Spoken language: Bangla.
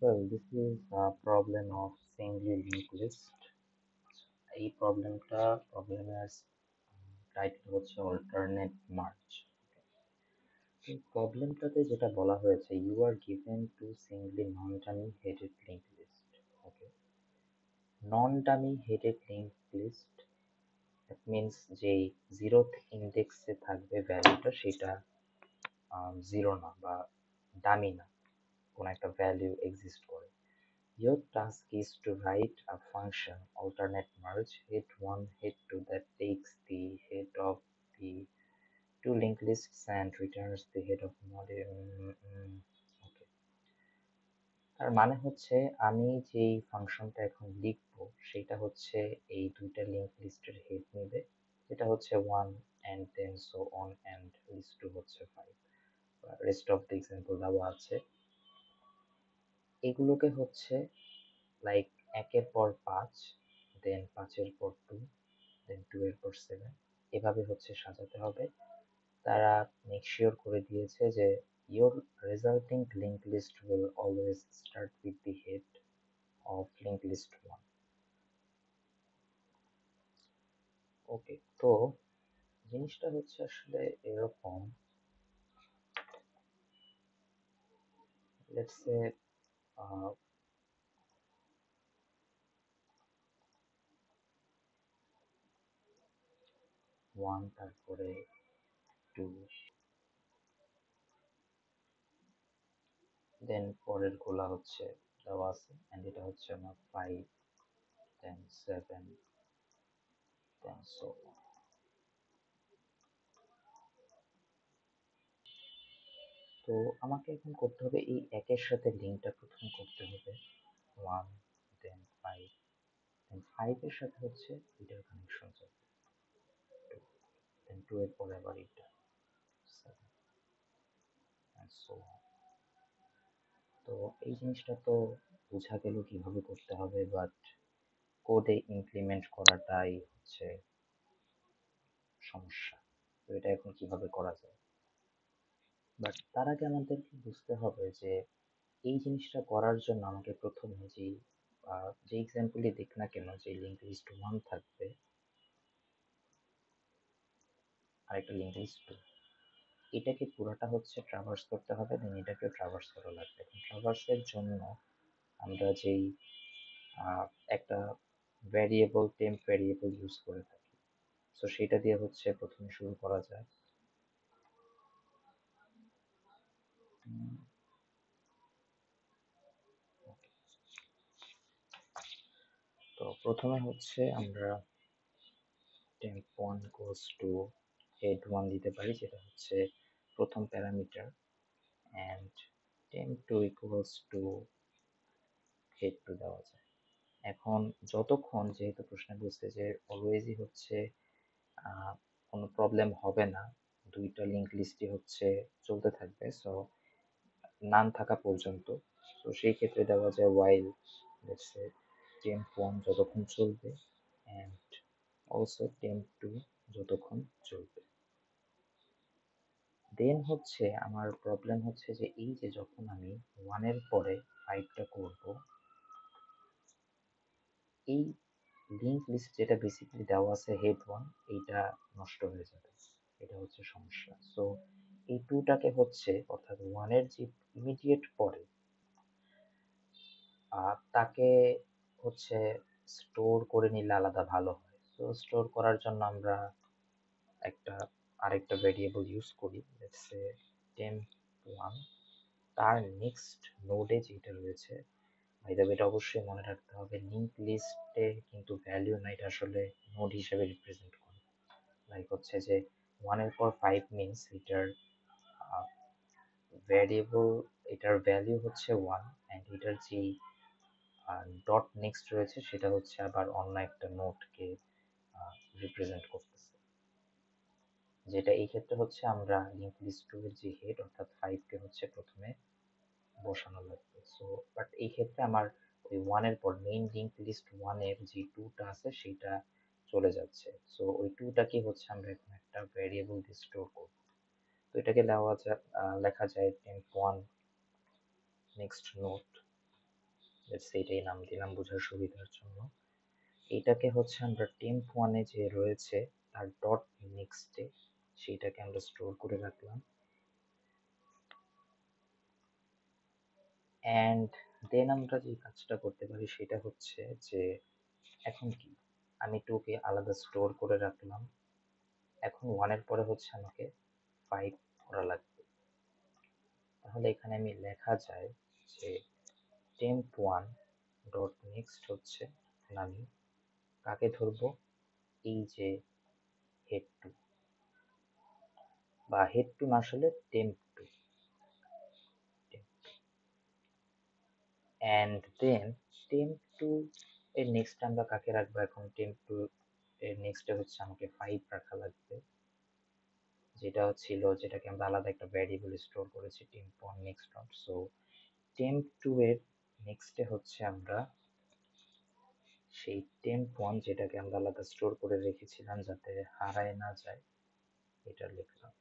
Well, this is a problem of singly linked list. এই প্রবলেমের টাইটেল হচ্ছে অল্টারনেট মার্জ। এই প্রবলেমটাতে যেটা বলা হয়েছে, you are given to singly non dummy headed link list. Okay, non dummy headed link list that means যেই জিরোথ ইন্ডেক্সে থাকবে ভ্যালুটা সেটা জিরো না বা ডামি না, কোনো একটা ভ্যালু এক্সিস্ট করে। Your task is to write a function alternate merge head1 head2 that takes the head of the two linked lists and returns the head of model. Okay. তার মানে হচ্ছে আমি যেই ফাংশনটা এখন লিখবো সেটা হচ্ছে এই দুইটা লিঙ্ক লিস্টের হেড নেবে, যেটা হচ্ছে 1 and then so on and list 2 হচ্ছে 5। রেস্ট অফ দ্য এক্সাম্পল দেওয়া আছে। এগুলোকে হচ্ছে লাইক একের পর 5, দেন 5-এর পর 2, দেন 2-এর পর 7, এভাবে হচ্ছে সাজাতে হবে। তারা মেক শিওর করে দিয়েছে যে your resulting linked list will always start with the head of linked list 1. ওকে, তো জিনিসটা হচ্ছে আসলে এরকম, লেটস সে 1, তারপরে 2, দেন পরের গুলা হচ্ছে দেওয়া আছে, এন্ড এটা হচ্ছে আমার 5, দেন 7, দেন সো অন। তো আমাকে এখন করতে হবে এই একের সাথে লিঙ্কটা প্রথম করতে হবে 1, দেন 5, দেন 5 এর সাথে হচ্ছে এটার কানেকশন যাবে 2, দেন 2 এর পরে আবার এটা 7 and so on। তো এই জিনিসটা তো বোঝা গেল কিভাবে করতে হবে, বাট কোডে ইমপ্লিমেন্ট করাটাই হচ্ছে সমস্যা। তো এটা এখন কিভাবে করা যায়? বাট তার আগে আমাদেরকে বুঝতে হবে যে এই জিনিসটা করার জন্য আমাকে প্রথমে যে এক্সাম্পলই দিক না কেন, যে লিঙ্ক লিস্ট 1 থাকবে আর একটা লিঙ্ক লিস্ট 2, এটাকে পুরোটা হচ্ছে ট্রাভার্স করতে হবে, দেন এটাকে ট্রাভার্স করা লাগবে। এখন ট্রাভার্সের জন্য আমরা যেই একটা ভ্যারিয়েবল টেম্প ভ্যারিয়েবল ইউজ করে থাকি, সো সেটা দিয়ে হচ্ছে প্রথমে শুরু করা যায়। তো প্রথমে হচ্ছে আমরা temp1 equals to head1 দিতে পারি, যেটা হচ্ছে প্রথম parameter, and temp2 equals to head2 দেওয়া যায়। এখন যতক্ষণ, যেহেতু প্রশ্নে বলছে যে অলওয়েজই হচ্ছে কোনো প্রবলেম হবে না, দুইটা লিঙ্ক লিস্টই হচ্ছে চলতে থাকবে, সো নান থাকা পর্যন্ত। তো সেই ক্ষেত্রে দেওয়া যায় while let's say temp1 যতক্ষণ চলবে and also temp2 যতক্ষণ চলবে। দেন হচ্ছে আমার প্রবলেম হচ্ছে যে এই যে যখন আমি 1 এর পরে 5টা করব, এই লিঙ্ক লিস্ট যেটা বেসিক্যালি দেওয়া আছে head1, এইটা নষ্ট হয়ে যাবে, এটা হচ্ছে সমস্যা। সো এই 2টাকে হচ্ছে, অর্থাৎ 1 এর যে ইমিডিয়েট পরে তাকে হচ্ছে স্টোর করে নিলে আলাদা ভালো হয়। তো স্টোর করার জন্য আমরা আরেকটা ভেরিয়েবল ইউজ করি, লেটস সে temp1, তার নেক্সট নোডে যেটা রয়েছে, বাই দ্য ওয়ে এটা অবশ্যই মনে রাখতে হবে লিঙ্ক লিস্টে কিন্তু ভ্যালু না, এটা আসলে নোড হিসেবে রিপ্রেজেন্ট করে। লাইক হচ্ছে যে 1 এর পর 5 মিনস ভ্যারিয়েবল, এটার ভ্যালু হচ্ছে 1, অ্যান্ড এটার যে ডট নেক্সট রয়েছে সেটা হচ্ছে আবার অন্য একটা নোডকে রিপ্রেজেন্ট করতেছে, যেটা এই ক্ষেত্রে হচ্ছে আমরা লিঙ্ক লিস্ট 2 এর যে হেড অর্থাৎ 5 কে হচ্ছে প্রথমে বসানো লাগবে। সো বাট এই ক্ষেত্রে আমার ওই 1 এর পর মেইন লিঙ্ক লিস্ট 1 এর যে 2টা আছে সেটা চলে যাচ্ছে, সো ওই 2টাকে হচ্ছে আমরা এখন একটা ভ্যারিয়েবল দিয়ে স্টোর করব। তো এটাকে লেখা যায় temp1 নেক্সট নোড, এটাই নাম দিলাম বোঝার সুবিধার জন্য। এটাকে হচ্ছে আমরা টেম্প ওয়ানে যে রয়েছে তার ডট নেক্সটে সেইটাকে আমরা স্টোর করে রাখলাম, অ্যান্ড দেন আমরা যে কাজটা করতে পারি সেটা হচ্ছে যে এখন কি আমি টুকে আলাদা স্টোর করে রাখলাম, এখন ওয়ানের পরে হচ্ছে আমাকে 5 করা লাগবে। তাহলে এখানে আমি লেখা যায় যে টেম্প ওয়ান ডট নেক্সট হচ্ছে, আমি কাকে ধরবো, এই যে হেড টু, বা হেড টু না আসলে temp two, and then temp two এর নেক্সট আমরা কাকে রাখবো, এখন টেম্প টু এর নেক্সটে হচ্ছে আমাকে 5 রাখা লাগবে, যেটা ছিল যেটাকে আমরা আলাদা একটা ভ্যারিয়েবল স্টোর করেছি temp one next dot. So temp two এর নেক্সটে হচ্ছে আমরা সেই টেম্প ওয়ান যেটাকে আমরা আলাদা স্টোর করে রেখেছিলাম যাতে হারায় না যায় এটা লিখলাম।